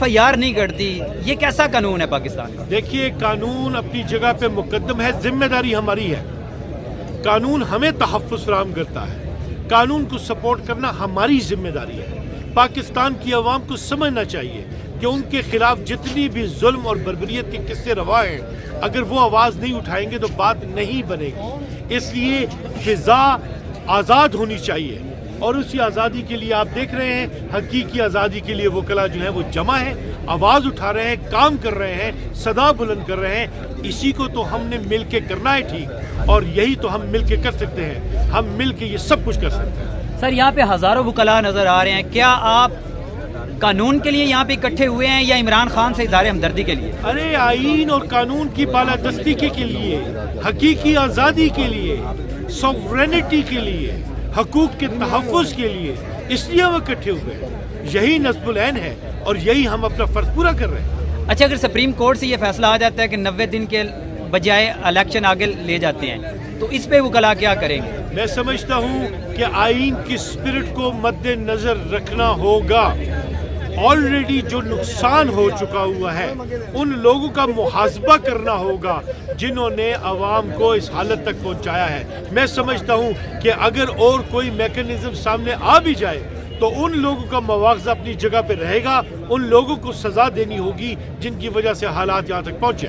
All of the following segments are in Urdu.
FIR نہیں کرتی. یہ کیسا قانون ہے پاکستان کا؟ دیکھیے قانون اپنی جگہ پہ مقدم ہے، ذمہ داری ہماری ہے. قانون ہمیں تحفظ فراہم کرتا ہے، قانون کو سپورٹ کرنا ہماری ذمہ داری ہے. پاکستان کی عوام کو سمجھنا چاہیے کہ ان کے خلاف جتنی بھی ظلم اور بربریت کے قصے روا ہیں، اگر وہ آواز نہیں اٹھائیں گے تو بات نہیں بنے گی. اس لیے فضا آزاد ہونی چاہیے، اور اسی آزادی کے لیے آپ دیکھ رہے ہیں حقیقی آزادی کے لیے وکلا جو ہیں وہ جمع ہیں، آواز اٹھا رہے ہیں، کام کر رہے ہیں، صدا بلند کر رہے ہیں. اسی کو تو ہم نے مل کے کرنا ہے ٹھیک، اور یہی تو ہم مل کے کر سکتے ہیں. ہم مل کے یہ سب کچھ کر سکتے ہیں. سر یہاں پہ ہزاروں وکلاء نظر آ رہے ہیں، کیا آپ قانون کے لیے یہاں پہ اکٹھے ہوئے ہیں یا عمران خان سے اظہار ہمدردی کے لیے؟ ارے آئین اور قانون کی بالادستی کے لیے، حقیقی آزادی کے لیے، سوورینٹی کے لیے، حقوق کے تحفظ کے لیے، اس لیے ہم اکٹھے ہوئے ہیں. یہی نصب العین ہے اور یہی ہم اپنا فرض پورا کر رہے ہیں. اچھا، اگر سپریم کورٹ سے یہ فیصلہ آ جاتا ہے کہ 90 دن کے بجائے الیکشن آگے لے جاتے ہیں تو اس پہ وکلاء کیا کریں گے؟ میں سمجھتا ہوں کہ آئین کی اسپرٹ کو مد نظر رکھنا ہوگا. آلریڈی جو نقصان ہو چکا ہوا ہے ان لوگوں کا محاسبہ کرنا ہوگا جنہوں نے عوام کو اس حالت تک پہنچایا ہے. میں سمجھتا ہوں کہ اگر اور کوئی میکانزم سامنے آ بھی جائے تو ان لوگوں کا مواخذہ اپنی جگہ پہ رہے گا. ان لوگوں کو سزا دینی ہوگی جن کی وجہ سے حالات یہاں تک پہنچے.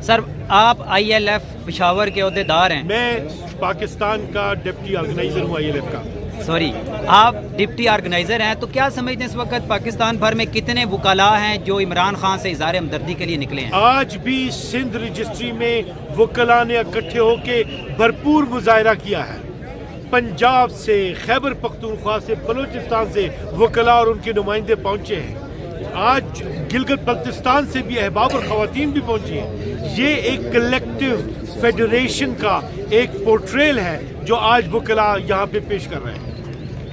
سر آپ ILF پشاور کے عہدیدار ہیں. میں پاکستان کا ڈپٹی آرگنائزر ہوں ILF کا. سوری، آپ ڈپٹی آرگنائزر ہیں، تو کیا سمجھتے ہیں اس وقت پاکستان بھر میں کتنے وکلاء ہیں جو عمران خان سے اظہار ہمدردی کے لیے نکلے ہیں؟ آج بھی سندھ رجسٹری میں وکلاء نے اکٹھے ہو کے بھرپور مظاہرہ کیا ہے. پنجاب سے، خیبر پختونخوا سے، بلوچستان سے وکلاء اور ان کے نمائندے پہنچے ہیں. آج گلگت بلتستان سے بھی احباب اور خواتین بھی پہنچی ہیں. یہ ایک کلیکٹیو فیڈریشن کا ایک پورٹریل ہے جو آج وکلاء یہاں پہ پیش کر رہے ہیں.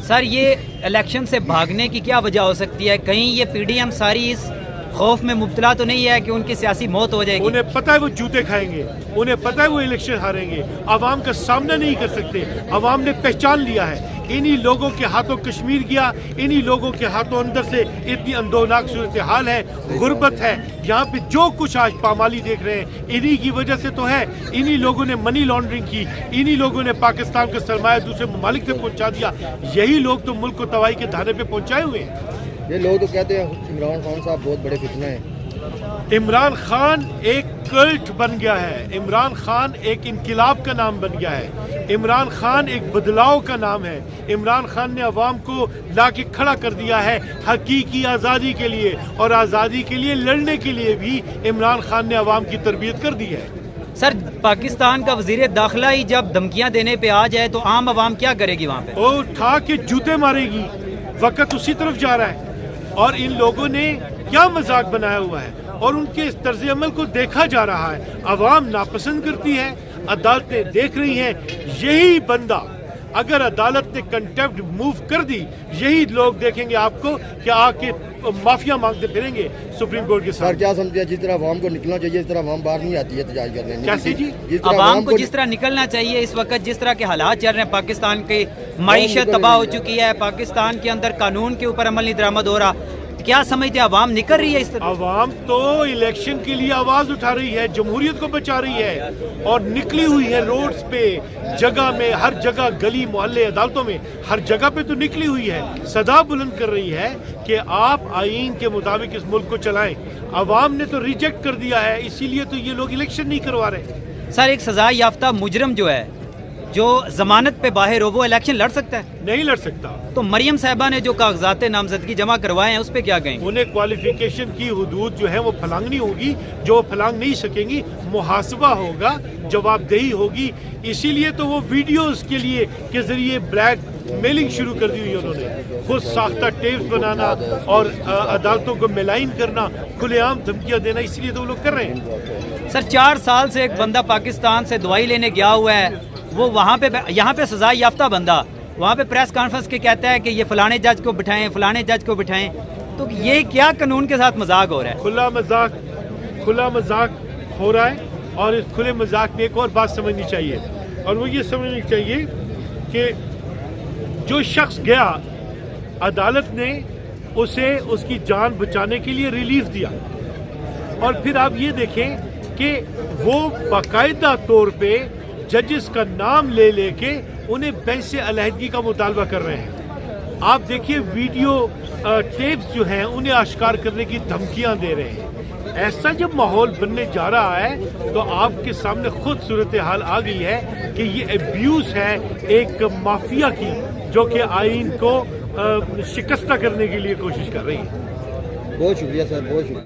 سر یہ الیکشن سے بھاگنے کی کیا وجہ ہو سکتی ہے؟ کہیں یہ PDM ساری اس خوف میں مبتلا تو نہیں ہے کہ ان کی سیاسی موت ہو جائے گی؟ انہیں پتہ ہے وہ جوتے کھائیں گے، انہیں پتہ ہے وہ الیکشن ہاریں گے. عوام کا سامنا نہیں کر سکتے. عوام نے پہچان لیا ہے انہی لوگوں کے ہاتھوں کشمیر گیا، انہی لوگوں کے ہاتھوں اندر سے اتنی اندوناک صورتحال ہے، غربت ہے. یہاں پہ جو کچھ آج پامالی دیکھ رہے ہیں انہی کی وجہ سے تو ہے. انہی لوگوں نے منی لانڈرنگ کی، انہی لوگوں نے پاکستان کا سرمایہ دوسرے ممالک تک پہنچا دیا. یہی لوگ تو ملک کو تباہی کے دھانے پہ پہنچائے ہوئے ہیں. یہ لوگ تو کہتے ہیں عمران خان صاحب بہت بڑے فتنہ ہیں. عمران خان ایک کلٹ بن گیا ہے. عمران خان ایک انقلاب کا نام بن گیا ہے. عمران خان ایک بدلاؤ کا نام ہے. عمران خان نے عوام کو لا کے کھڑا کر دیا ہے حقیقی آزادی کے لیے، اور آزادی کے لیے لڑنے کے لیے بھی عمران خان نے عوام کی تربیت کر دی ہے. سر پاکستان کا وزیر داخلہ ہی جب دھمکیاں دینے پہ آ جائے تو عام عوام کیا کرے گی وہاں پہ؟ وہ اٹھا کے جوتے مارے گی. وقت اسی طرف جا رہا ہے اور ان لوگوں نے کیا مذاق بنایا ہوا ہے اور ان کے اس طرز عمل کو دیکھا جا رہا ہے. عوام ناپسند کرتی ہے، عدالتیں دیکھ رہی ہیں. یہی بندہ اگر عدالت نے کنٹیمپٹ موو کر دی، یہی لوگ دیکھیں گے آپ کو کہ آ کے معافیا مانگتے پھریں گے سپریم کورٹ کے سر ساتھ. کیا سمجھتے ہیں جس طرح عوام کو نکلنا چاہیے اس طرح عوام باہر نہیں آتی ہے احتجاج کرنے؟ کیسے جی؟ عوام کو جس طرح نکلنا چاہیے، اس وقت جس طرح کے حالات چل رہے ہیں، پاکستان کی معیشت تباہ ہو چکی ہے، پاکستان کے اندر قانون کے اوپر عمل نہیں درآمد ہو رہا، کیا سمجھتے ہیں عوام نکل رہی ہے اس طرح؟ عوام تو الیکشن کے لیے آواز اٹھا رہی ہے، جمہوریت کو بچا رہی ہے اور نکلی ہوئی ہے روڈز پہ، جگہ میں، ہر جگہ، گلی محلے، عدالتوں میں، ہر جگہ پہ تو نکلی ہوئی ہے. صدا بلند کر رہی ہے کہ آپ آئین کے مطابق اس ملک کو چلائیں. عوام نے تو ریجیکٹ کر دیا ہے، اسی لیے تو یہ لوگ الیکشن نہیں کروا رہے. سر ایک سزا یافتہ مجرم جو ہے، جو ضمانت پہ باہر ہو، وہ الیکشن لڑ سکتا ہے؟ نہیں لڑ سکتا. تو مریم صاحبہ نے جو کاغذات نامزدگی جمع کروائے ہیں اس پہ کیا کہیں گے؟ انہیں کوالیفیکیشن کی حدود جو ہے وہ پھلانگنی ہوگی، جو پھلانگ نہیں سکیں گی. محاسبہ ہوگا، جواب دہی ہوگی. اسی لیے تو وہ ویڈیوز کے لیے کے ذریعے بلیک میلنگ شروع کر دی ہوئی. انہوں نے خود ساختہ ٹیپس بنانا اور عدالتوں کو میلائن کرنا، کھلے عام دھمکیاں دینا، اسی لیے تو وہ لوگ کر رہے ہیں. سر 4 سال سے ایک بندہ پاکستان سے دوائی لینے گیا ہوا ہے، وہ وہاں پہ، یہاں پہ سزا یافتہ بندہ وہاں پہ پریس کانفرنس کے کہتا ہے کہ یہ فلانے جج کو بٹھائیں، فلانے جج کو بٹھائیں. تو یہ کیا قانون کے ساتھ مذاق ہو رہا ہے؟ کھلا مذاق ہو رہا ہے. اور اس کھلے مذاق میں ایک اور بات سمجھنی چاہیے، اور وہ یہ سمجھنی چاہیے کہ جو شخص گیا، عدالت نے اسے اس کی جان بچانے کے لیے ریلیف دیا. اور پھر آپ یہ دیکھیں کہ وہ باقاعدہ طور پہ ججز کا نام لے لے کے انہیں بینچ سے علیحدگی کا مطالبہ کر رہے ہیں. آپ دیکھیے ویڈیو ٹیپس جو ہیں انہیں آشکار کرنے کی دھمکیاں دے رہے ہیں. ایسا جب ماحول بننے جا رہا ہے تو آپ کے سامنے خود صورتحال آ گئی ہے کہ یہ ایبیوز ہے ایک مافیا کی جو کہ آئین کو شکستہ کرنے کے لیے کوشش کر رہی ہے. بہت شکریہ سر، بہت شکریہ.